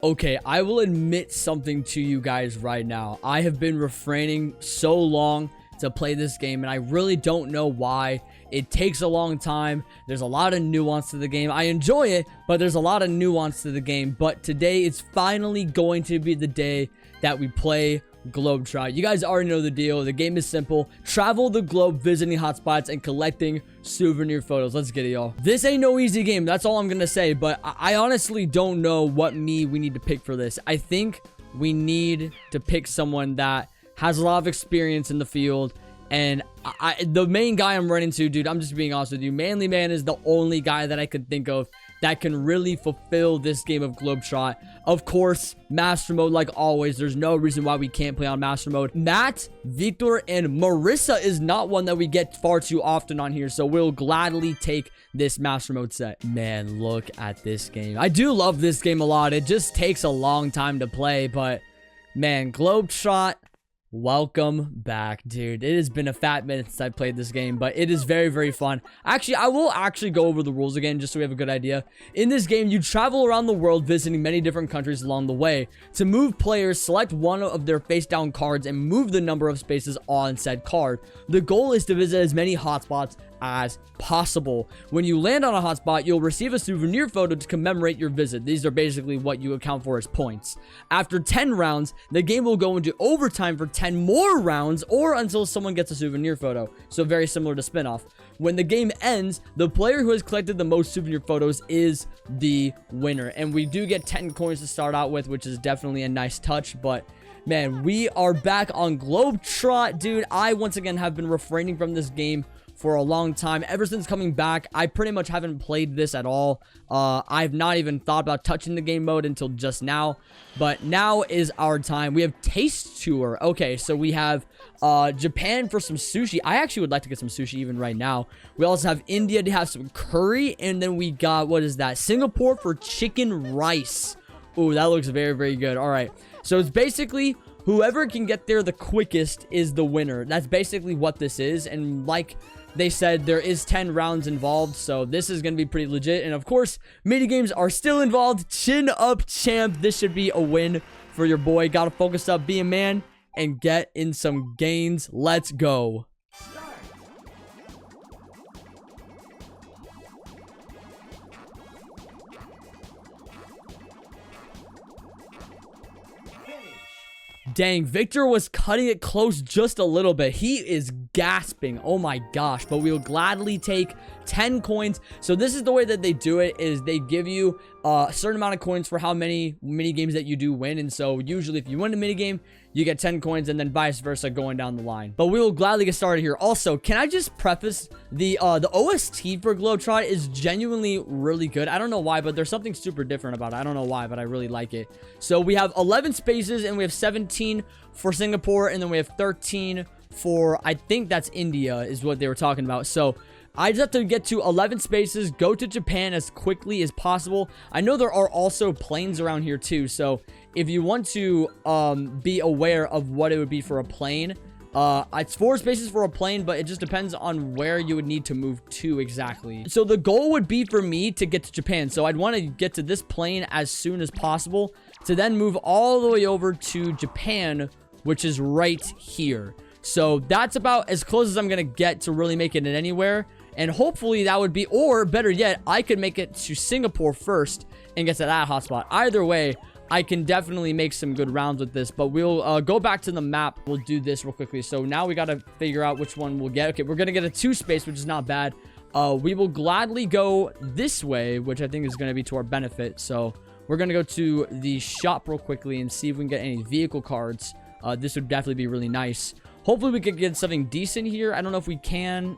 Okay, I will admit something to you guys right now. I have been refraining so long to play this game, and I really don't know why. It takes a long time. There's a lot of nuance to the game. I enjoy it, but there's a lot of nuance to the game. But today, it's finally going to be the day that we play Globetrot. You guys already know the deal. The game is simple. Travel the globe, visiting hotspots, and collecting souvenir photos. Let's get it, y'all. This ain't no easy game. That's all I'm gonna say. But I honestly don't know what we need to pick for this. I think we need to pick someone that has a lot of experience in the field. And the main guy I'm running to, dude, I'm just being honest with you. Manly Man is the only guy that I could think of that can really fulfill this game of Globetrot. Of course, Master Mode, like always. There's no reason why we can't play on Master Mode. Matt, Victor, and Marissa is not one that we get far too often on here, so we'll gladly take this Master Mode set. Man, look at this game. I do love this game a lot. It just takes a long time to play, but man, Globetrot, welcome back, dude. It has been a fat minute since I played this game, but it is very, very fun. Actually, I will go over the rules again just so we have a good idea. In this game, you travel around the world visiting many different countries along the way. To move players, select one of their face down cards and move the number of spaces on said card. The goal is to visit as many hotspots as possible. When you land on a hotspot, you'll receive a souvenir photo to commemorate your visit. These are basically what you account for as points. After 10 rounds, the game will go into overtime for 10 more rounds or until someone gets a souvenir photo. So very similar to spin-off. When the game ends, the player who has collected the most souvenir photos is the winner. And we do get 10 coins to start out with, which is definitely a nice touch, but man, we are back on Globetrot, dude. I once again have been refraining from this game for a long time. Ever since coming back, I pretty much haven't played this at all. I've not even thought about touching the game mode until just now, but now is our time. We have Taste Tour. Okay, so we have Japan for some sushi. I actually would like to get some sushi even right now. We also have India to have some curry, and then we got, what is that? Singapore for chicken rice. Ooh, that looks very, very good. All right, so it's basically whoever can get there the quickest is the winner. That's basically what this is, and like they said, there is 10 rounds involved, so this is going to be pretty legit. And of course, mini games are still involved. Chin up, champ. This should be a win for your boy. Gotta focus up, be a man, and get in some gains. Let's go. Dang, Victor was cutting it close just a little bit. He is gasping. Oh my gosh. But we will gladly take 10 coins. So this is the way that they do it, is they give you a certain amount of coins for how many mini games that you do win. And so usually if you win a mini game, you get 10 coins, and then vice versa going down the line. But we will gladly get started here. Also, can I just preface the OST for Globetrot is genuinely really good. I don't know why, but there's something super different about it. I don't know why, but I really like it. So we have 11 spaces, and we have 17 for Singapore, and then we have 13 for, I think that's India is what they were talking about. So I just have to get to 11 spaces, go to Japan as quickly as possible. I know there are also planes around here too, so if you want to be aware of what it would be for a plane, it's 4 spaces for a plane, but it just depends on where you would need to move to exactly. So the goal would be for me to get to Japan, so I'd want to get to this plane as soon as possible to then move all the way over to Japan, which is right here. So that's about as close as I'm gonna get to really making it anywhere. And hopefully that would be, or better yet, I could make it to Singapore first and get to that hotspot. Either way, I can definitely make some good rounds with this, but we'll go back to the map. We'll do this real quickly. So now we got to figure out which one we'll get. Okay, we're going to get a 2 space, which is not bad. We will gladly go this way, which I think is going to be to our benefit. So we're going to go to the shop real quickly and see if we can get any vehicle cards. This would definitely be really nice. Hopefully we could get something decent here. I don't know if we can.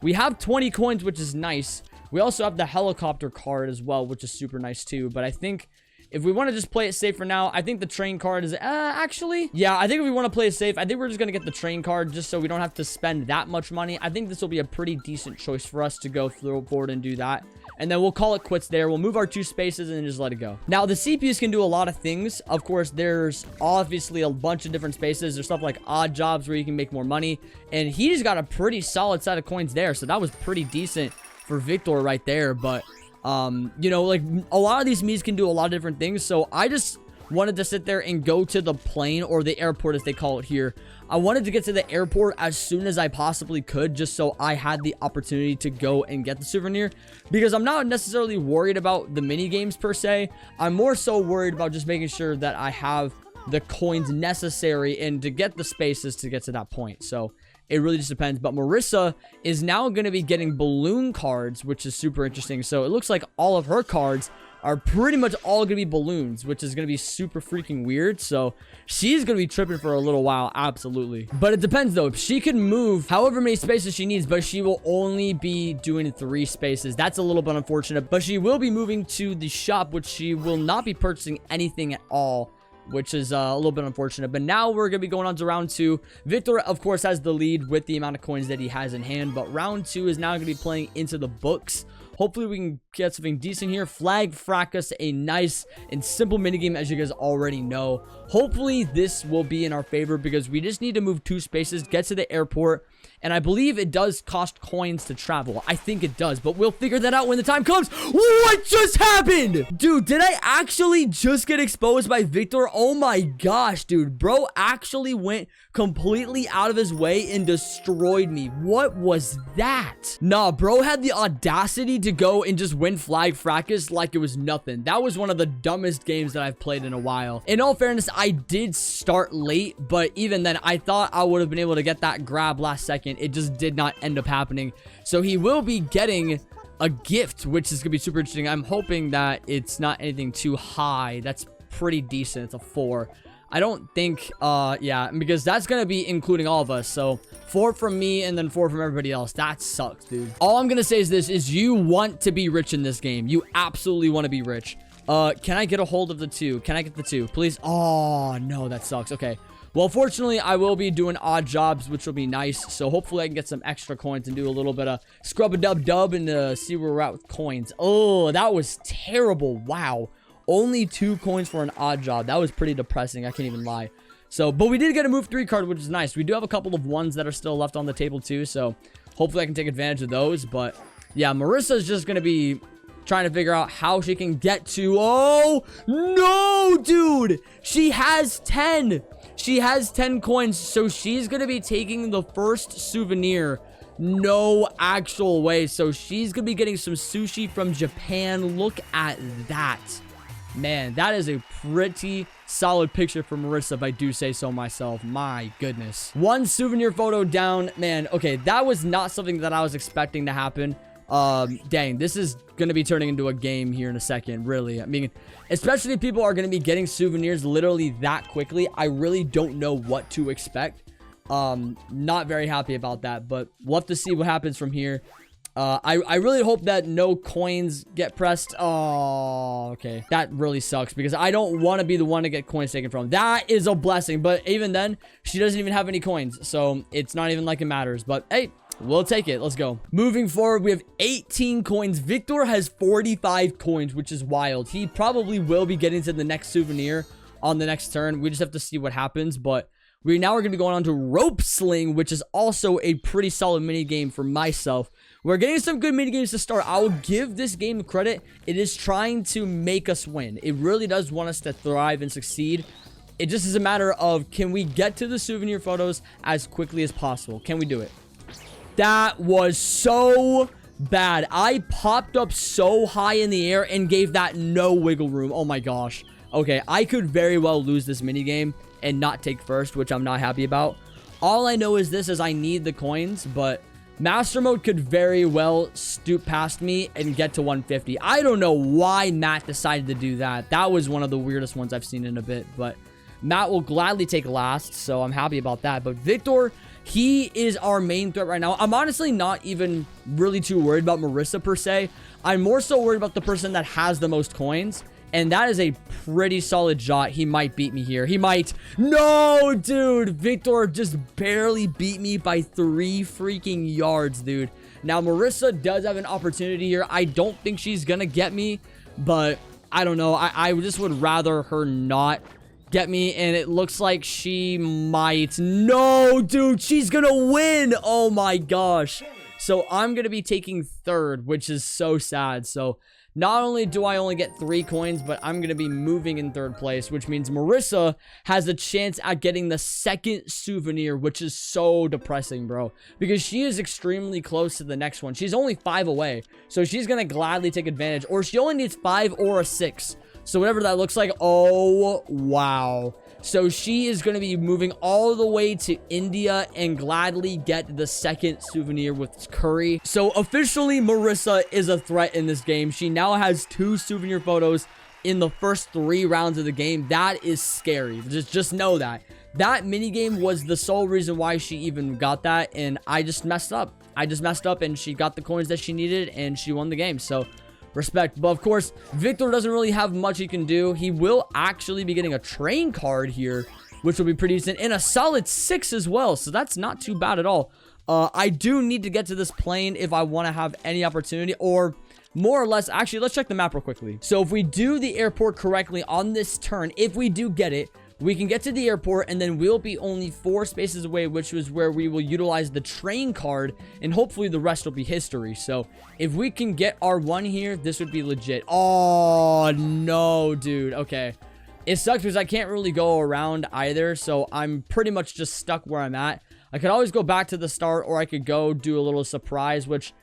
We have 20 coins, which is nice. We also have the helicopter card as well, which is super nice too. But I think if we want to just play it safe for now, I think the train card is, actually, yeah, I think if we want to play it safe, I think we're just going to get the train card just so we don't have to spend that much money. I think this will be a pretty decent choice for us to go forward and do that. And then we'll call it quits there. We'll move our 2 spaces and just let it go. Now, the CPUs can do a lot of things. Of course, there's obviously a bunch of different spaces. There's stuff like odd jobs where you can make more money. And he just got a pretty solid set of coins there. So that was pretty decent for Victor right there. But You know, like a lot of these Miis can do a lot of different things. So I just wanted to sit there and go to the plane, or the airport as they call it here. I wanted to get to the airport as soon as I possibly could, just so I had the opportunity to go and get the souvenir, because I'm not necessarily worried about the mini games per se. I'm more so worried about just making sure that I have the coins necessary and to get the spaces to get to that point. So it really just depends. But Marissa is now going to be getting balloon cards, which is super interesting. So it looks like all of her cards are pretty much all going to be balloons, which is going to be super freaking weird. So she's going to be tripping for a little while, absolutely. But it depends though. If she can move however many spaces she needs, but she will only be doing 3 spaces. That's a little bit unfortunate, but she will be moving to the shop, which she will not be purchasing anything at all, which is a little bit unfortunate. But now we're going to be going on to round 2. Victor, of course, has the lead with the amount of coins that he has in hand, but round 2 is now going to be playing into the books. Hopefully we can get something decent here. Flag Fracas, a nice and simple minigame, as you guys already know. Hopefully this will be in our favor, because we just need to move 2 spaces, get to the airport, and I believe it does cost coins to travel. I think it does, but we'll figure that out when the time comes. What just happened? Dude, did I actually just get exposed by Victor? Oh my gosh, dude. Bro actually went completely out of his way and destroyed me. What was that? Nah, bro had the audacity to go and just win Flag Fracas like it was nothing. That was one of the dumbest games that I've played in a while. In all fairness, I did start late, but even then, I thought I would have been able to get that grab last second. It just did not end up happening. So he will be getting a gift, which is gonna be super interesting. I'm hoping that it's not anything too high. That's pretty decent. It's a 4. I don't think, yeah, because that's gonna be including all of us. So 4 from me and then 4 from everybody else. That sucks, dude. All I'm gonna say is this: is you want to be rich in this game. You absolutely want to be rich. Can I get a hold of the 2? Can I get the 2, please? Oh no, that sucks. Okay, well, fortunately I will be doing odd jobs, which will be nice. So hopefully I can get some extra coins and do a little bit of scrub-a-dub-dub and see where we're at with coins. Oh, that was terrible. Wow, only 2 coins for an odd job. That was pretty depressing, I can't even lie. So, but we did get a move 3 card, which is nice. We do have a couple of 1s that are still left on the table too, so hopefully I can take advantage of those. But yeah, Marissa's just gonna be trying to figure out how she can get to... Oh no, dude, she has 10. She has 10 coins, so she's gonna be taking the first souvenir. No actual way. So she's gonna be getting some sushi from Japan. Look at that. Man, that is a pretty solid picture for Marissa, if I do say so myself. My goodness. 1 souvenir photo down. Man, okay, that was not something that I was expecting to happen. Dang, this is gonna be turning into a game here in a second, really. I mean, especially if people are gonna be getting souvenirs literally that quickly, I really don't know what to expect. Not very happy about that, but we'll have to see what happens from here. I really hope that no coins get pressed. Oh, okay. That really sucks, because I don't want to be the one to get coins taken from. That is a blessing, but even then, she doesn't even have any coins, so it's not even like it matters. But hey, we'll take it. Let's go. Moving forward, we have 18 coins. Victor has 45 coins, which is wild. He probably will be getting to the next souvenir on the next turn. We just have to see what happens, but we now are going to be going on to rope sling, which is also a pretty solid mini game for myself. We're getting some good mini games to start. I will give this game credit. It is trying to make us win. It really does want us to thrive and succeed. It just is a matter of, can we get to the souvenir photos as quickly as possible? Can we do it? That was so bad. I popped up so high in the air and gave that no wiggle room. Oh my gosh. Okay, I could very well lose this mini game and not take first, which I'm not happy about. All I know is this is I need the coins, but Master Mode could very well stoop past me and get to 150. I don't know why Matt decided to do that. That was one of the weirdest ones I've seen in a bit, but Matt will gladly take last, so I'm happy about that. But Victor, he is our main threat right now. I'm honestly not even really too worried about Marissa per se. I'm more so worried about the person that has the most coins. And that is a pretty solid shot. He might beat me here. He might. No, dude. Victor just barely beat me by 3 freaking yards, dude. Now, Marissa does have an opportunity here. I don't think she's going to get me, but I don't know. I just would rather her not get me, and it looks like she might. No, dude. She's going to win. Oh, my gosh. So I'm going to be taking third, which is so sad. So not only do I only get 3 coins, but I'm going to be moving in 3rd place, which means Marissa has a chance at getting the 2nd souvenir, which is so depressing, bro, because she is extremely close to the next one. She's only 5 away, so she's going to gladly take advantage, or she only needs 5 or a 6. So whatever that looks like. Oh, wow. So she is going to be moving all the way to India and gladly get the 2nd souvenir with curry. So officially, Marissa is a threat in this game. She now has 2 souvenir photos in the first 3 rounds of the game. That is scary. Just know that. That minigame was the sole reason why she even got that, and I just messed up. And she got the coins that she needed, and she won the game. So respect. But of course, Victor doesn't really have much he can do. He will actually be getting a train card here, which will be pretty decent, and a solid 6 as well, so that's not too bad at all. I do need to get to this plane if I want to have any opportunity, or more or less, actually, let's check the map real quickly. So if we do the airport correctly on this turn, if we do get it, we can get to the airport, and then we'll be only 4 spaces away, which is where we will utilize the train card, and hopefully the rest will be history. So if we can get our 1 here, this would be legit. Oh, no, dude. Okay. It sucks because I can't really go around either, so I'm pretty much just stuck where I'm at. I could always go back to the start, or I could go do a little surprise, which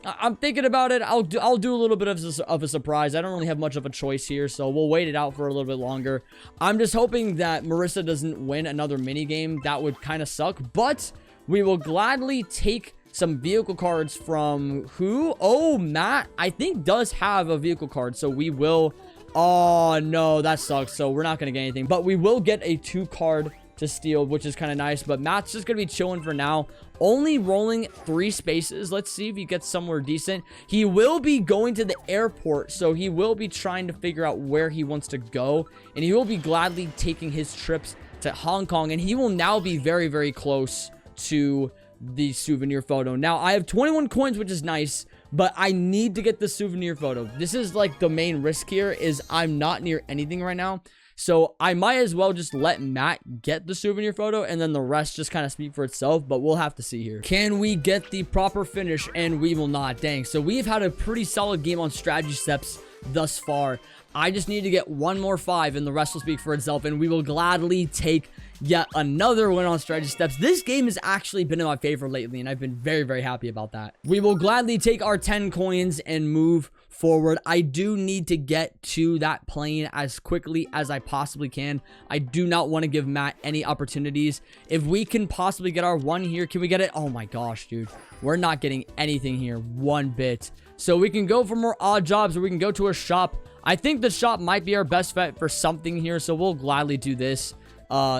I'm thinking about it. I'll do a little bit of a surprise. I don't really have much of a choice here, so we'll wait it out for a little bit longer. I'm just hoping that Marissa doesn't win another mini game. That would kind of suck, but we will gladly take some vehicle cards from who? Oh, Matt, I think, does have a vehicle card, so we will. Oh, no, that sucks. So we're not going to get anything, but we will get a 2 card to steal, which is kind of nice. But Matt's just gonna be chilling for now, only rolling 3 spaces. Let's see if he gets somewhere decent. He will be going to the airport, so he will be trying to figure out where he wants to go, and he will be gladly taking his trips to Hong Kong, and he will now be very, very close to the souvenir photo. Now I have 21 coins, which is nice, but I need to get the souvenir photo. This is like the main risk here, is I'm not near anything right now. So I might as well just let Matt get the souvenir photo, and then the rest just kind of speak for itself, but we'll have to see here. Can we get the proper finish? And we will not. Dang. So we've had a pretty solid game on strategy steps thus far. I just need to get 1 more 5, and the rest will speak for itself, and we will gladly take yet another win on strategy steps. This game has actually been in my favor lately, and I've been very, very happy about that. We will gladly take our 10 coins and move forward. I do need to get to that plane as quickly as I possibly can. I do not want to give Matt any opportunities. If we can possibly get our 1 here, can we get it? Oh my gosh, dude. We're not getting anything here one bit. So we can go for more odd jobs, or we can go to a shop. I think the shop might be our best bet for something here, so we'll gladly do this.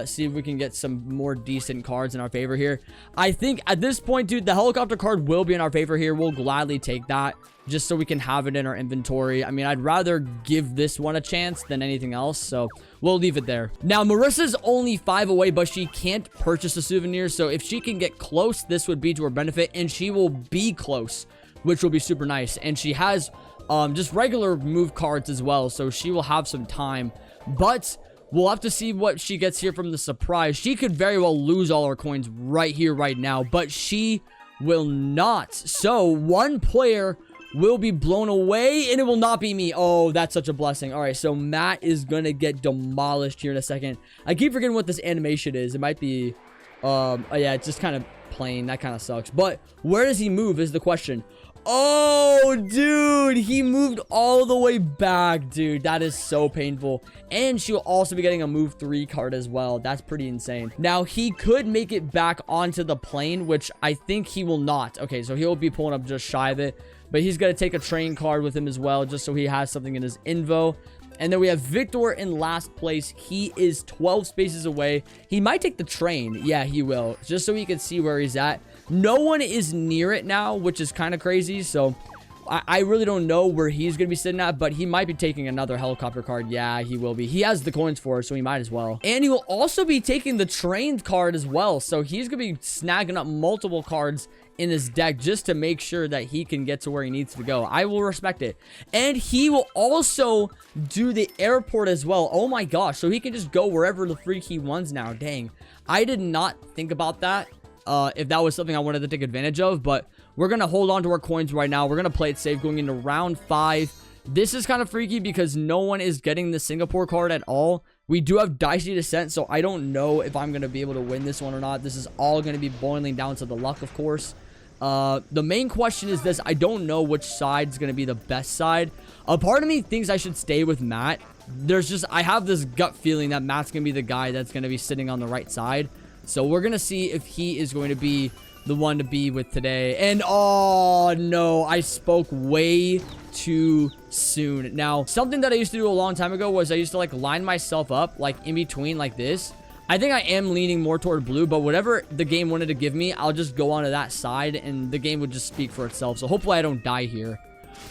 See if we can get some more decent cards in our favor here. I think at this point, dude, the helicopter card will be in our favor here. We'll gladly take that just so we can have it in our inventory. I mean, I'd rather give this one a chance than anything else, so we'll leave it there. Now, Marissa's only 5 away, but she can't purchase a souvenir, so if she can get close, this would be to her benefit, and she will be close, which will be super nice. And she has just regular move cards as well, so she will have some time, but we'll have to see what she gets here from the surprise. She could very well lose all her coins right here, right now, but she will not. So 1 player will be blown away, and it will not be me. Oh, that's such a blessing. All right, so Matt is gonna get demolished here in a second. I keep forgetting what this animation is. It might be oh yeah, it's just kind of plain. That kind of sucks. But where does he move is the question. Oh, dude, he moved all the way back, dude. That is so painful. And she'll also be getting a move 3 card as well. That's pretty insane. Now, he could make it back onto the plane, which I think he will not. Okay, so he'll be pulling up just shy of it, but he's going to take a train card with him as well, just so he has something in his invo. And then we have Victor in last place. He is 12 spaces away. He might take the train. Yeah, he will, just so he can see where he's at. No one is near it now, which is kind of crazy. So I really don't know where he's going to be sitting at, but he might be taking another helicopter card. Yeah, he will be. He has the coins for it, so he might as well. And he will also be taking the train card as well. So he's going to be snagging up multiple cards in his deck just to make sure that he can get to where he needs to go. I will respect it. And he will also do the airport as well. Oh my gosh. So he can just go wherever the freak he wants now. Dang. I did not think about that. If that was something I wanted to take advantage of, but we're going to hold on to our coins right now. We're going to play it safe going into round 5. This is kind of freaky because no one is getting the Singapore card at all. We do have Dicey Descent, so I don't know if I'm going to be able to win this one or not. This is all going to be boiling down to the luck, of course. The main question is this. I don't know which side is going to be the best side. A part of me thinks I should stay with Matt. I have this gut feeling that Matt's going to be the guy that's going to be sitting on the right side. So we're going to see if he is going to be the one to be with today. And oh no, I spoke way too soon. Now, something that I used to do a long time ago was I used to like line myself up like in between like this. I think I am leaning more toward blue, but whatever the game wanted to give me, I'll just go onto that side and the game would just speak for itself. So hopefully I don't die here.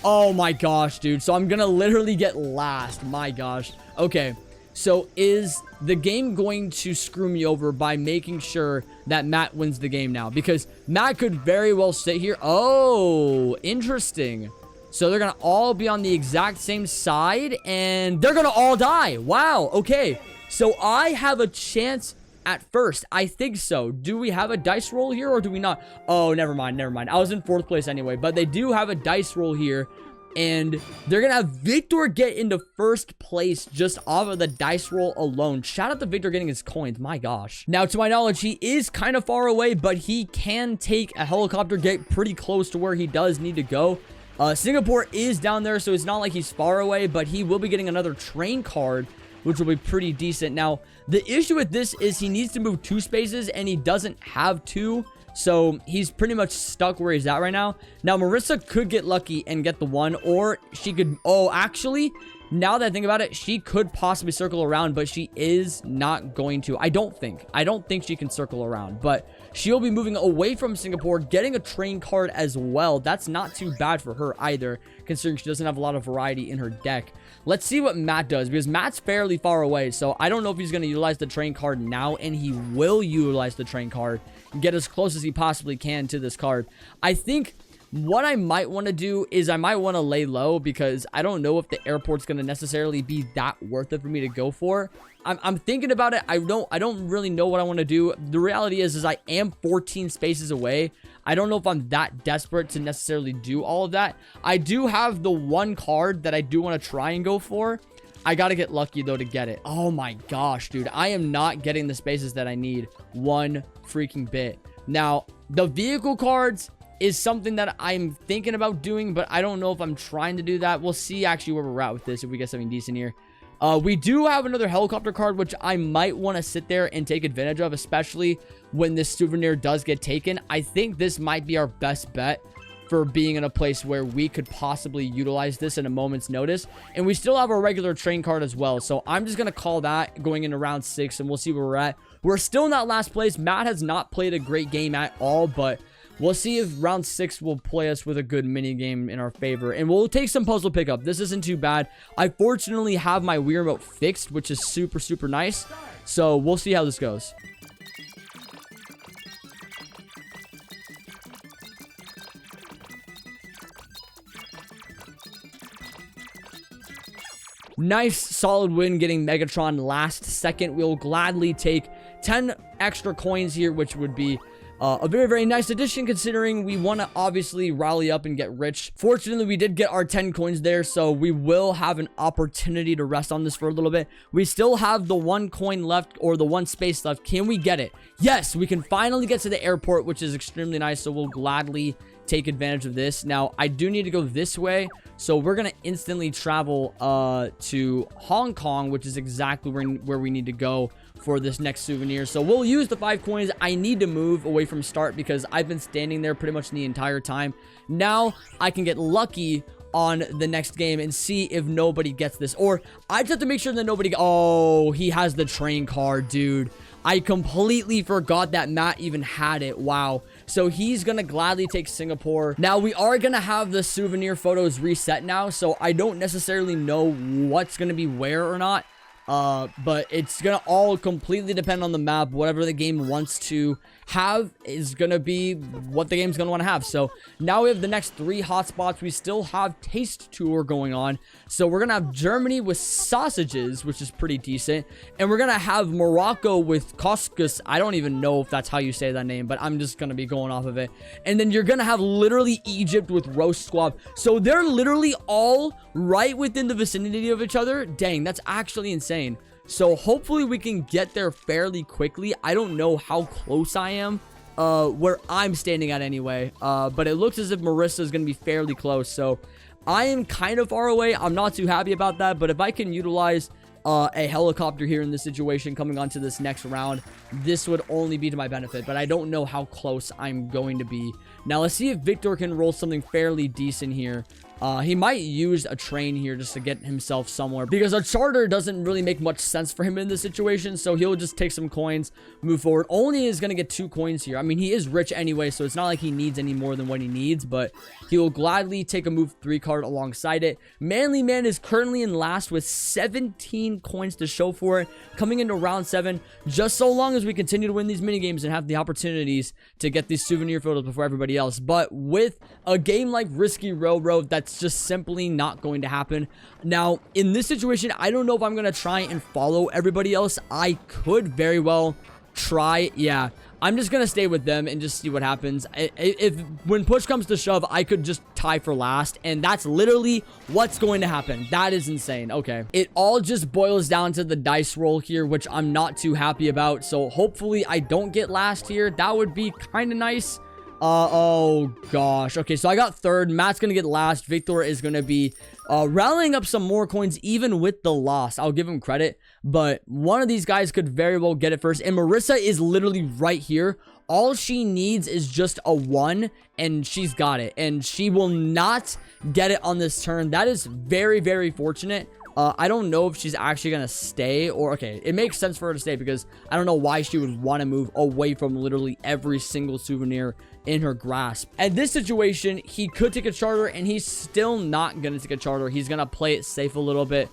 Oh my gosh, dude. So I'm gonna literally get last. My gosh. Okay. So is the game going to screw me over by making sure that Matt wins the game now? Because Matt could very well sit here. Oh, interesting. So they're going to all be on the exact same side and they're going to all die. Wow. Okay. So I have a chance at first. I think so. Do we have a dice roll here or do we not? Oh, never mind. Never mind. I was in 4th place anyway, but they do have a dice roll here. And they're going to have Victor get into 1st place just off of the dice roll alone. Shout out to Victor getting his coins. My gosh. Now, to my knowledge, he is kind of far away, but he can take a helicopter, get pretty close to where he does need to go. Singapore is down there, so it's not like he's far away, but he will be getting another train card, which will be pretty decent. Now, the issue with this is he needs to move 2 spaces, and he doesn't have 2. So he's pretty much stuck where he's at right now. Now, Marissa could get lucky and get the 1, or she could... Oh, actually, now that I think about it, she could possibly circle around, but she is not going to. I don't think she can circle around, but she'll be moving away from Singapore, getting a train card as well. That's not too bad for her either, considering she doesn't have a lot of variety in her deck. Let's see what Matt does, because Matt's fairly far away, so I don't know if he's going to utilize the train card now, and he will utilize the train card and get as close as he possibly can to this card. I think what I might want to do is I might want to lay low, because I don't know if the airport's going to necessarily be that worth it for me to go for. I'm thinking about it. I don't really know what I want to do. The reality is I am 14 spaces away. I don't know if I'm that desperate to necessarily do all of that. I do have the 1 card that I do want to try and go for. I got to get lucky, though, to get it. Oh, my gosh, dude. I am not getting the spaces that I need one freaking bit. Now, the vehicle cards is something that I'm thinking about doing, but I don't know if I'm trying to do that. We'll see actually where we're at with this if we get something decent here. We do have another helicopter card, which I might want to sit there and take advantage of, especially when this souvenir does get taken. I think this might be our best bet for being in a place where we could possibly utilize this in a moment's notice. And we still have our regular train card as well. So I'm just going to call that going into round 6, and we'll see where we're at. We're still not last place. Matt has not played a great game at all, but we'll see if round 6 will play us with a good mini game in our favor. And we'll take some puzzle pickup. This isn't too bad. I fortunately have my Wii remote fixed, which is super, super nice. So we'll see how this goes. Nice solid win getting Megatron last second. We'll gladly take 10 extra coins here, which would be a very, very nice addition, considering we want to obviously rally up and get rich. Fortunately, we did get our 10 coins there, so we will have an opportunity to rest on this for a little bit. We still have the 1 coin left, or the 1 space left. Can we get it? Yes, we can finally get to the airport, which is extremely nice, so we'll gladly take advantage of this. Now, I do need to go this way, so we're going to instantly travel to Hong Kong, which is exactly where we need to go for this next souvenir. So we'll use the 5 coins. I need to move away from start because I've been standing there pretty much the entire time. Now I can get lucky on the next game and see if nobody gets this, or I just have to make sure that nobody... Oh, he has the train card, dude. I completely forgot that Matt even had it. Wow. So he's gonna gladly take Singapore. Now we are gonna have the souvenir photos reset now, so I don't necessarily know what's gonna be where or not. But it's gonna all completely depend on the map. Whatever the game wants to have is gonna be what the game's gonna want to have. So now we have the next 3 hotspots. We still have Taste Tour going on. So we're gonna have Germany with sausages, which is pretty decent. And we're gonna have Morocco with couscous. I don't even know if that's how you say that name, but I'm just gonna be going off of it. And then you're gonna have literally Egypt with roast squab. So they're literally all right within the vicinity of each other. Dang, that's actually insane. So hopefully we can get there fairly quickly. I don't know how close I am where I'm standing at anyway, but it looks as if Marissa is going to be fairly close. So I am kind of far away. I'm not too happy about that, but if I can utilize a helicopter here in this situation coming onto this next round, this would only be to my benefit, but I don't know how close I'm going to be. Now let's see if Victor can roll something fairly decent here. He might use a train here just to get himself somewhere, because a charter doesn't really make much sense for him in this situation. So he'll just take some coins, move forward. Only is going to get 2 coins here. I mean, he is rich anyway, so it's not like he needs any more than what he needs, but he will gladly take a move 3 card alongside it. Manly Man is currently in last with 17 coins to show for it, coming into round 7, just so long as we continue to win these mini games and have the opportunities to get these souvenir photos before everybody else. But with a game like Risky Railroad, that's just simply not going to happen. Now, in this situation, I don't know if I'm going to try and follow everybody else. I could very well try. Yeah, I'm just going to stay with them and just see what happens. If when push comes to shove, I could just tie for last, and that's literally what's going to happen. That is insane. Okay, it all just boils down to the dice roll here, which I'm not too happy about. So hopefully I don't get last here. That would be kind of nice. Oh gosh. Okay, so I got 3rd. Matt's gonna get last. Victor is gonna be rallying up some more coins even with the loss. I'll give him credit, but one of these guys could very well get it first. And Marissa is literally right here. All she needs is just a 1, and she's got it. And she will not get it on this turn. That is very, very fortunate. I don't know if she's actually going to stay, or okay, it makes sense for her to stay because I don't know why she would want to move away from literally every single souvenir in her grasp. At this situation, he could take a charter, and he's still not going to take a charter. He's going to play it safe a little bit.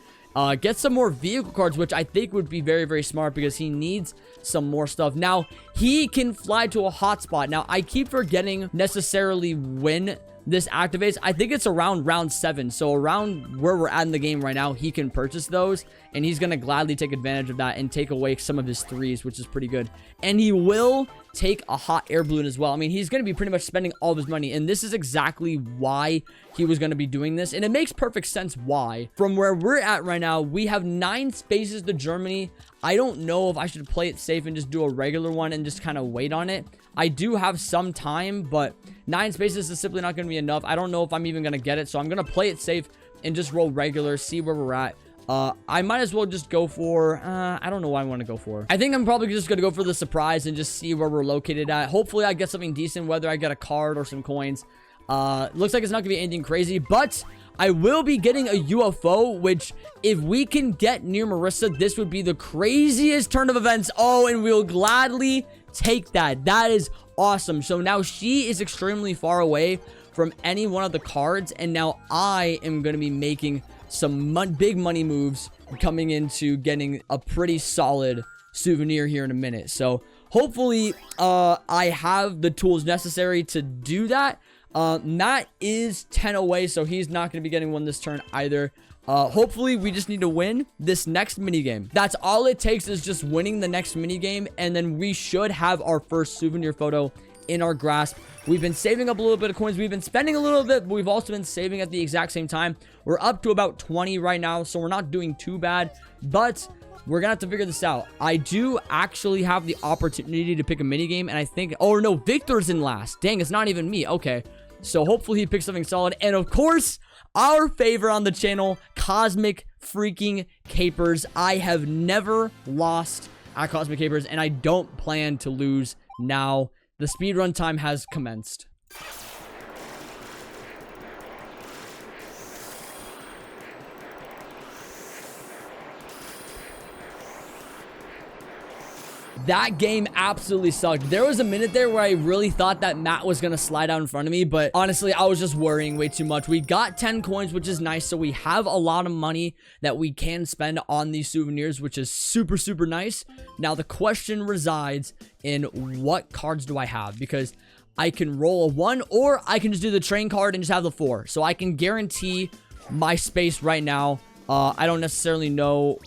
Get some more vehicle cards, which I think would be very, very smart because he needs some more stuff. Now, he can fly to a hotspot. Now, I keep forgetting necessarily when this activates. I think it's around round 7, so around where we're at in the game right now, he can purchase those, and he's gonna gladly take advantage of that and take away some of his 3s, which is pretty good. And he will take a hot air balloon as well. I mean, he's gonna be pretty much spending all of his money, and this is exactly why he was gonna be doing this, and it makes perfect sense why. From where we're at right now, we have 9 spaces to Germany. I don't know if I should play it safe and just do a regular one and just kind of wait on it. I do have some time, but 9 spaces is simply not going to be enough. I don't know if I'm even going to get it, so I'm going to play it safe and just roll regular, see where we're at. I might as well just go for, I don't know what I want to go for. I think I'm probably just going to go for the surprise and just see where we're located at. Hopefully I get something decent, whether I get a card or some coins. Looks like it's not going to be anything crazy, but I will be getting a UFO, which if we can get near Marissa, this would be the craziest turn of events. Oh, and we'll gladly take that. That is awesome. So now she is extremely far away from any one of the cards, and now I am going to be making some big money moves coming into getting a pretty solid souvenir here in a minute. So hopefully I have the tools necessary to do that. Matt is 10 away, so he's not going to be getting one this turn either. Hopefully we just need to win this next mini game. That's all it takes, is just winning the next mini game, and then we should have our first souvenir photo in our grasp. We've been saving up a little bit of coins. We've been spending a little bit, but we've also been saving at the exact same time. We're up to about 20 right now, so we're not doing too bad, but we're gonna have to figure this out. I do actually have the opportunity to pick a mini game, and I think, oh no, Victor's in last. Dang, it's not even me. Okay, so hopefully he picks something solid. And of course, our favorite on the channel, Cosmic freaking Capers. I have never lost at Cosmic Capers, and I don't plan to lose now. The speedrun time has commenced. That game absolutely sucked. There was a minute there where I really thought that Matt was going to slide out in front of me, but honestly, I was just worrying way too much. We got 10 coins, which is nice, so we have a lot of money that we can spend on these souvenirs, which is super, super nice. Now, the question resides in what cards do I have, because I can roll a 1, or I can just do the train card and just have the 4. So I can guarantee my space right now. I don't necessarily know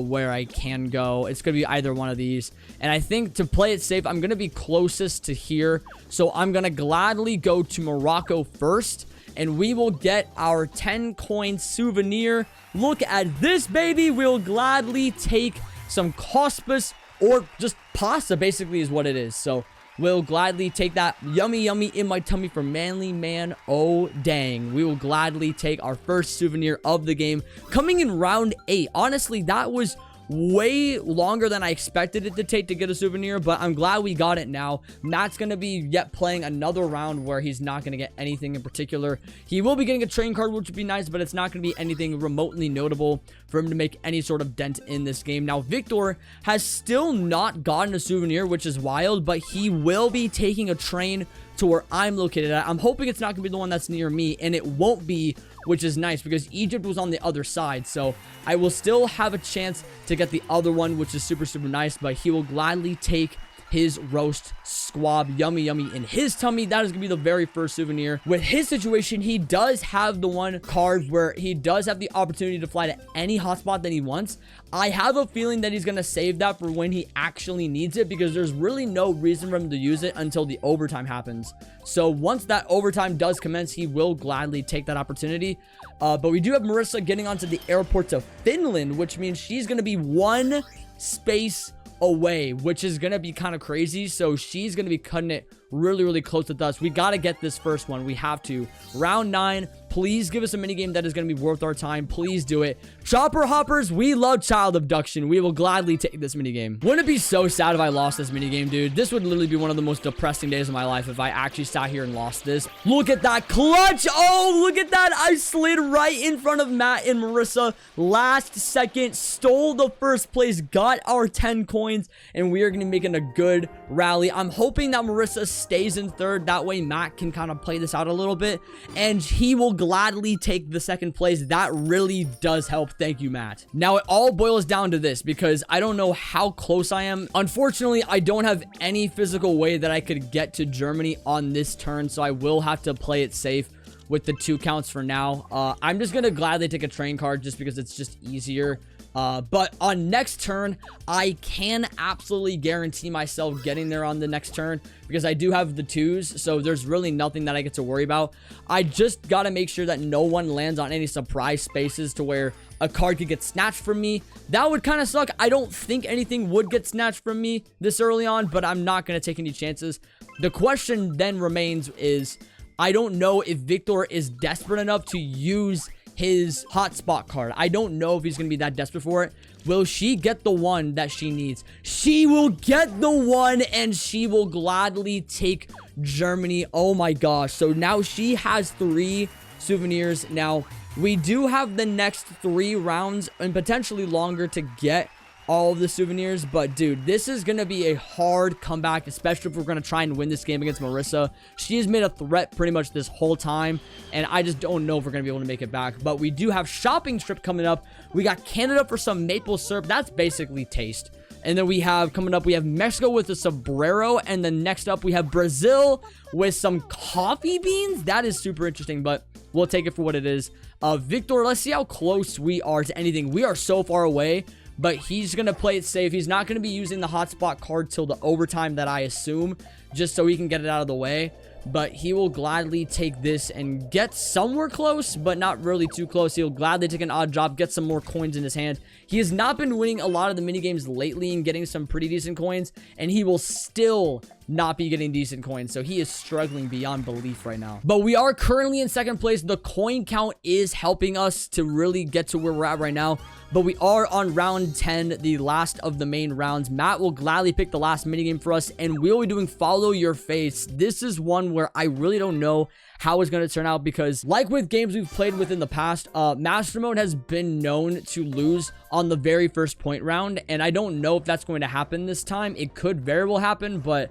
where I can go. It's going to be either one of these. And I think to play it safe, I'm going to be closest to here. So I'm going to gladly go to Morocco first. And we will get our 10 coin souvenir. Look at this, baby. We'll gladly take some couscous, or just pasta, basically, is what it is. So we'll gladly take that. Yummy, yummy in my tummy for manly man. Oh, dang. We will gladly take our first souvenir of the game. Coming in round 8. Honestly, that was way longer than I expected it to take to get a souvenir, but I'm glad we got it now. Matt's going to be yet playing another round where he's not going to get anything in particular. He will be getting a train card, which would be nice, but it's not going to be anything remotely notable for him to make any sort of dent in this game. Now, Victor has still not gotten a souvenir, which is wild, but he will be taking a train to where I'm located at. I'm hoping it's not going to be the one that's near me, and it won't be, which is nice because Egypt was on the other side. So I will still have a chance to get the other one, which is super, super nice, but he will gladly take his roast squab, yummy, yummy in his tummy. That is gonna be the very first souvenir. With his situation, he does have the one card where he does have the opportunity to fly to any hotspot that he wants. I have a feeling that he's gonna save that for when he actually needs it, because there's really no reason for him to use it until the overtime happens. So once that overtime does commence, he will gladly take that opportunity. But we do have Marissa getting onto the airport to Finland, which means she's gonna be one space away, which is gonna be kind of crazy. So she's gonna be cutting it really, really close with us. We gotta get this first one. We have to. Round 9. Please give us a minigame that is going to be worth our time. Please do it. Chopper hoppers, we love child abduction. We will gladly take this minigame. Wouldn't it be so sad if I lost this minigame, dude? This would literally be one of the most depressing days of my life if I actually sat here and lost this. Look at that clutch. Oh, look at that. I slid right in front of Matt and Marissa. Last second, stole the first place, got our 10 coins, and we are going to be making a good rally. I'm hoping that Marissa stays in third. That way, Matt can kind of play this out a little bit, and he will gladly take the second place. That really does help. Thank you, Matt. Now it all boils down to this, because I don't know how close I am. Unfortunately, I don't have any physical way that I could get to Germany on this turn, so I will have to play it safe with the 2 counts for now. I'm just gonna gladly take a train card just because it's just easier. But on next turn, I can absolutely guarantee myself getting there on the next turn, because I do have the 2s, so there's really nothing that I get to worry about. I just gotta make sure that no one lands on any surprise spaces to where a card could get snatched from me. That would kind of suck. I don't think anything would get snatched from me this early on, but I'm not gonna take any chances. The question then remains is, I don't know if Victor is desperate enough to use his hotspot card. I don't know if he's gonna be that desperate for it. Will she get the one that she needs? She will get the one, and she will gladly take Germany. Oh my gosh. So now she has 3 souvenirs. Now we do have the next 3 rounds and potentially longer to get all of the souvenirs, but dude, this is gonna be a hard comeback, especially if we're gonna try and win this game against Marissa. She has made a threat pretty much this whole time, and I just don't know if we're gonna be able to make it back. But we do have shopping trip coming up. We got Canada for some maple syrup. That's basically taste. And then we have coming up, we have Mexico with a sombrero, and then next up we have Brazil with some coffee beans. That is super interesting, but we'll take it for what it is. Victor, let's see how close we are to anything. We are so far away, but he's going to play it safe. He's not going to be using the hotspot card till the overtime, that I assume, just so he can get it out of the way. But he will gladly take this and get somewhere close, but not really too close. He'll gladly take an odd job, get some more coins in his hand. He has not been winning a lot of the minigames lately and getting some pretty decent coins, and he will still not be getting decent coins. So he is struggling beyond belief right now. But we are currently in second place. The coin count is helping us to really get to where we're at right now. But we are on round 10, the last of the main rounds. Matt will gladly pick the last minigame for us, and we'll be doing Follow Your Face. This is one where I really don't know how it's going to turn out, because like with games we've played with in the past, Master Mode has been known to lose on the very first point round, and I don't know if that's going to happen this time. It could very well happen, but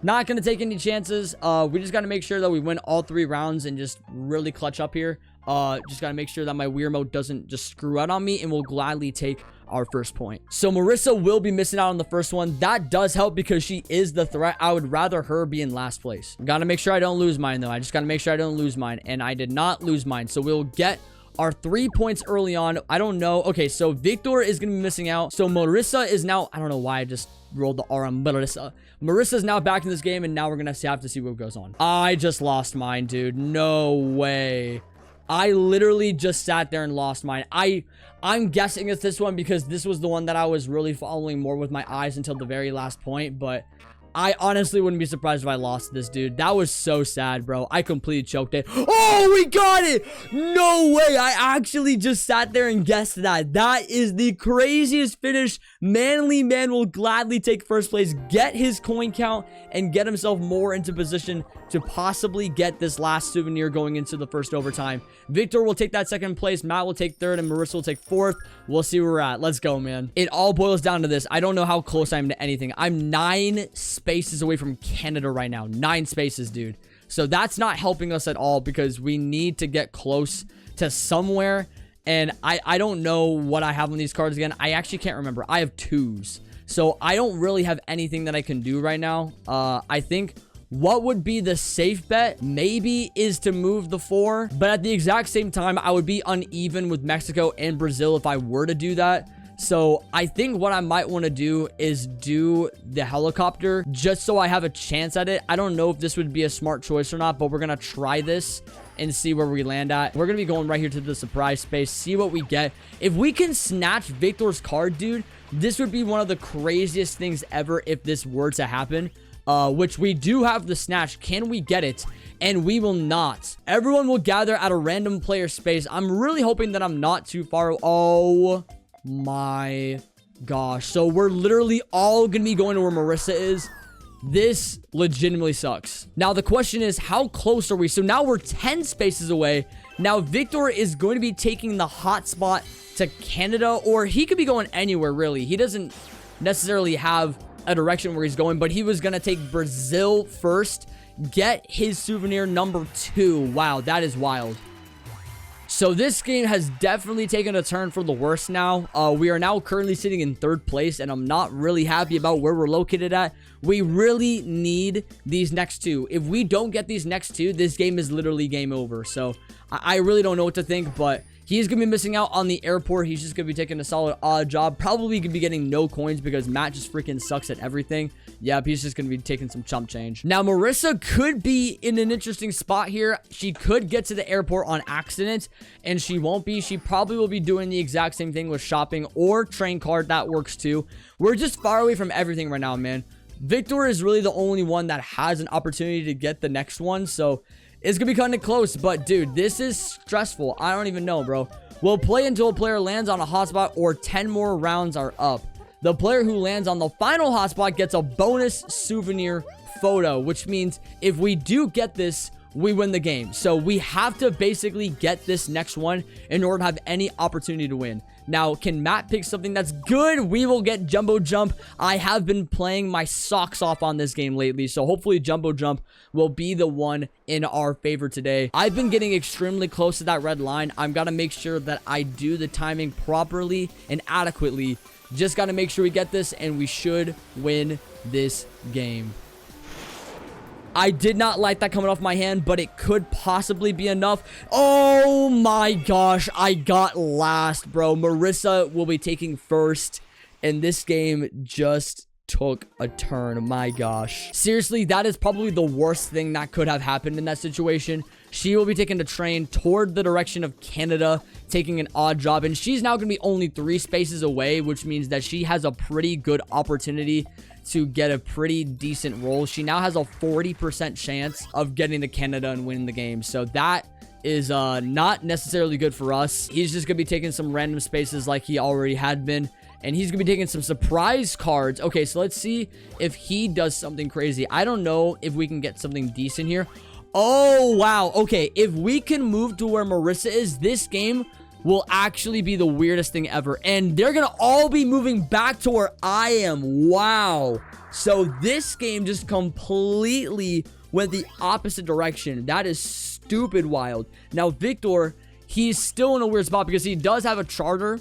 not going to take any chances. We just got to make sure that we win all 3 rounds and just really clutch up here. Just got to make sure that my weird mode doesn't just screw out on me, and we'll gladly take our first point. So Marissa will be missing out on the first one. That does help because she is the threat. I would rather her be in last place. Gotta make sure I don't lose mine, though. I just gotta make sure I don't lose mine, and I did not lose mine. So we'll get our 3 points early on. I don't know. Okay, so Victor is gonna be missing out. So Marissa is now, I don't know why I just rolled the R on Marissa. Marissa is now back in this game, and now we're gonna have to see what goes on. I just lost mine, dude. No way. I literally just sat there and lost mine. I'm guessing it's this one because this was the one that I was really following more with my eyes until the very last point, but I honestly wouldn't be surprised if I lost this, dude. That was so sad, bro. I completely choked it. Oh, we got it! No way! I actually just sat there and guessed that. That is the craziest finish. Manly Man will gladly take first place, get his coin count, and get himself more into position to possibly get this last souvenir going into the first overtime. Victor will take that second place. Matt will take third, and Marissa will take fourth. We'll see where we're at. Let's go, man. It all boils down to this. I don't know how close I am to anything. I'm 9 spaces away from Canada right now. 9 spaces, dude. So that's not helping us at all because we need to get close to somewhere. And I don't know what I have on these cards again. I actually can't remember. I have 2s. So I don't really have anything that I can do right now. I think what would be the safe bet maybe is to move the 4. But at the exact same time, I would be uneven with Mexico and Brazil if I were to do that. So I think what I might want to do is do the helicopter just so I have a chance at it. I don't know if this would be a smart choice or not, but we're going to try this and see where we land at. We're going to be going right here to the surprise space, see what we get. If we can snatch Victor's card, dude, this would be one of the craziest things ever if this were to happen. Which we do have the snatch. Can we get it? And we will not. Everyone will gather at a random player space. I'm really hoping that I'm not too far. Oh my gosh. So we're literally all gonna be going to where Marissa is. This legitimately sucks. Now the question is, how close are we? So now we're 10 spaces away. Now Victor is going to be taking the hotspot to Canada, or he could be going anywhere really. He doesn't necessarily have a direction where he's going, but he was gonna take Brazil first, get his souvenir number 2. Wow, that is wild. So this game has definitely taken a turn for the worse now. We are now currently sitting in 3rd place, and I'm not really happy about where we're located at. We really need these next 2. If we don't get these next 2, this game is literally game over. So I really don't know what to think, but he's going to be missing out on the airport. He's just going to be taking a solid odd job. Probably going to be getting no coins because Matt just freaking sucks at everything. Yep, he's just going to be taking some chump change. Now, Marissa could be in an interesting spot here. She could get to the airport on accident, and she won't be. She probably will be doing the exact same thing with shopping or train card. That works too. We're just far away from everything right now, man. Victor is really the only one that has an opportunity to get the next one, so it's gonna be kind of close. But dude, this is stressful. I don't even know, bro. We'll play until a player lands on a hotspot or 10 more rounds are up. The player who lands on the final hotspot gets a bonus souvenir photo, which means if we do get this, we win the game. So we have to basically get this next one in order to have any opportunity to win. Now, can Matt pick something that's good? We will get Jumbo Jump. I have been playing my socks off on this game lately, so hopefully Jumbo Jump will be the one in our favor today. I've been getting extremely close to that red line. I've got to make sure that I do the timing properly and adequately. Just got to make sure we get this, and we should win this game. I did not like that coming off my hand, but it could possibly be enough. Oh my gosh, I got last, bro. Marissa will be taking first, and this game just took a turn. My gosh. Seriously, that is probably the worst thing that could have happened in that situation. She will be taking the train toward the direction of Canada taking an odd job, and she's now going to be only 3 spaces away, which means that she has a pretty good opportunity to get a pretty decent roll. She now has a 40% chance of getting to Canada and winning the game. So that is not necessarily good for us. He's just going to be taking some random spaces like he already had been. And he's going to be taking some surprise cards. Okay, so let's see if he does something crazy. I don't know if we can get something decent here. Oh, wow. Okay, if we can move to where Marissa is, this game will actually be the weirdest thing ever. And they're going to all be moving back to where I am. Wow. So this game just completely went the opposite direction. That is stupid wild. Now, Victor, he's still in a weird spot because he does have a charter,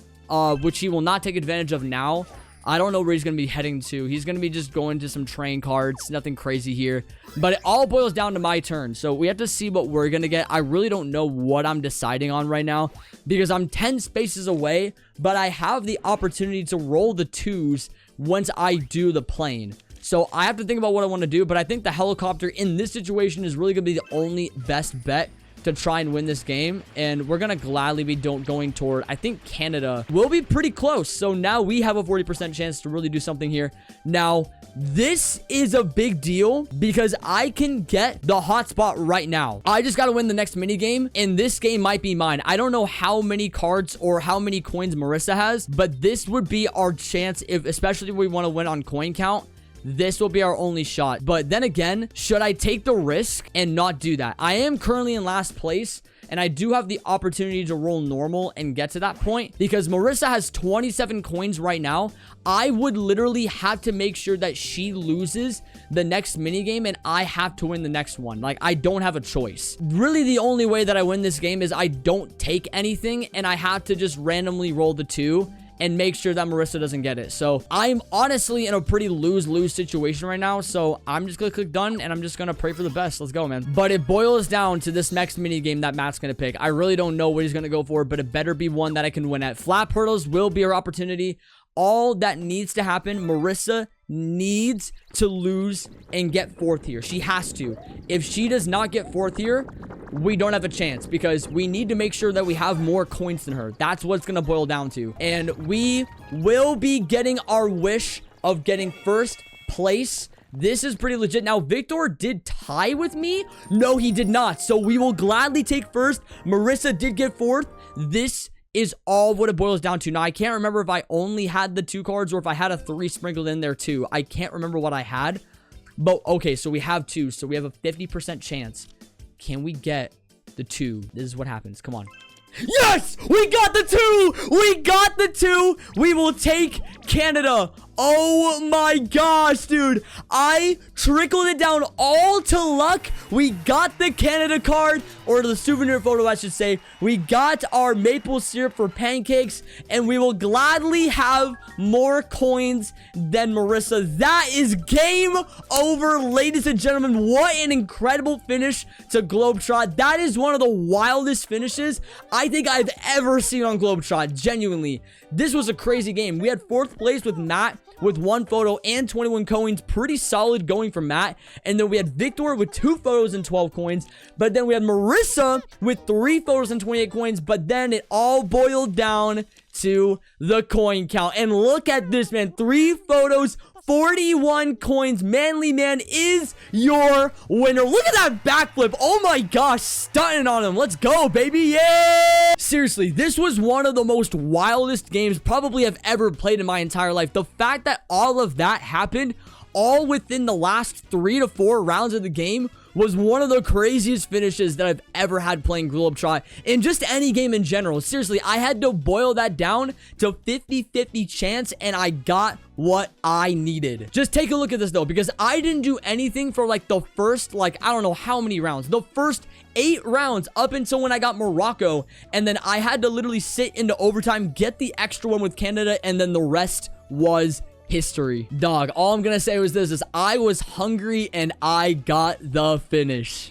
which he will not take advantage of now. I don't know where he's going to be heading to. He's going to be just going to some train cards. Nothing crazy here. But it all boils down to my turn. So we have to see what we're going to get. I really don't know what I'm deciding on right now because I'm 10 spaces away. But I have the opportunity to roll the 2s once I do the plane. So I have to think about what I want to do. But I think the helicopter in this situation is really going to be the only best bet to try and win this game. And we're gonna gladly be going toward, I think Canada will be pretty close. So now we have a 40% chance to really do something here. Now this is a big deal because I can get the hotspot right now. I just gotta win the next mini game, and this game might be mine. I don't know how many cards or how many coins Marissa has, but this would be our chance, if especially if we want to win on coin count. This will be our only shot. But then again, should I take the risk and not do that? I am currently in last place, and I do have the opportunity to roll normal and get to that point because Marissa has 27 coins right now. I would literally have to make sure that she loses the next minigame and I have to win the next one. Like, I don't have a choice. Really, the only way that I win this game is I don't take anything and I have to just randomly roll the 2 and make sure that Marissa doesn't get it. So I'm honestly in a pretty lose-lose situation right now. So I'm just gonna click done and I'm just gonna pray for the best. Let's go, man. But it boils down to this next mini game that Matt's gonna pick. I really don't know what he's gonna go for, but it better be one that I can win at. Flat hurdles will be our opportunity. All that needs to happen, Marissa needs to lose and get 4th here. She has to. If she does not get 4th here, we don't have a chance because we need to make sure that we have more coins than her. That's what it's going to boil down to. And we will be getting our wish of getting 1st place. This is pretty legit. Now, Victor did tie with me. No, he did not. So we will gladly take 1st. Marissa did get 4th. This is all what it boils down to. Now, I can't remember if I only had the 2 cards or if I had a 3 sprinkled in there too. I can't remember what I had. But, okay, so we have 2. So we have a 50% chance. Can we get the 2? This is what happens. Come on. Yes! We got the 2! We got the 2! We will take Canada. Oh my gosh, dude. I trickled it down all to luck. We got the Canada card, or the souvenir photo, I should say. We got our maple syrup for pancakes, and we will gladly have more coins than Marissa. That is game over, ladies and gentlemen. What an incredible finish to Globetrot. That is one of the wildest finishes I think I've ever seen on Globetrot. Genuinely. This was a crazy game. We had 4th place with Matt with 1 photo and 21 coins. Pretty solid going for Matt. And then we had Victor with 2 photos and 12 coins. But then we had Marissa with 3 photos and 28 coins. But then it all boiled down to the coin count. And look at this, man. 3 photos, 41 coins. Manly Man is your winner. Look at that backflip. Oh my gosh, stunning on him. Let's go, baby. Yeah! Seriously, this was one of the most wildest games probably I've ever played in my entire life. The fact that all of that happened all within the last 3 to 4 rounds of the game was one of the craziest finishes that I've ever had playing Globetrot in just any game in general. Seriously, I had to boil that down to 50-50 chance, and I got what I needed. Just take a look at this, though, because I didn't do anything for, like, the first, like, I don't know how many rounds. The first 8 rounds up until when I got Morocco, and then I had to literally sit into overtime, get the extra one with Canada, and then the rest was history. Dog, all I'm gonna say was this, is I was hungry and I got the finish.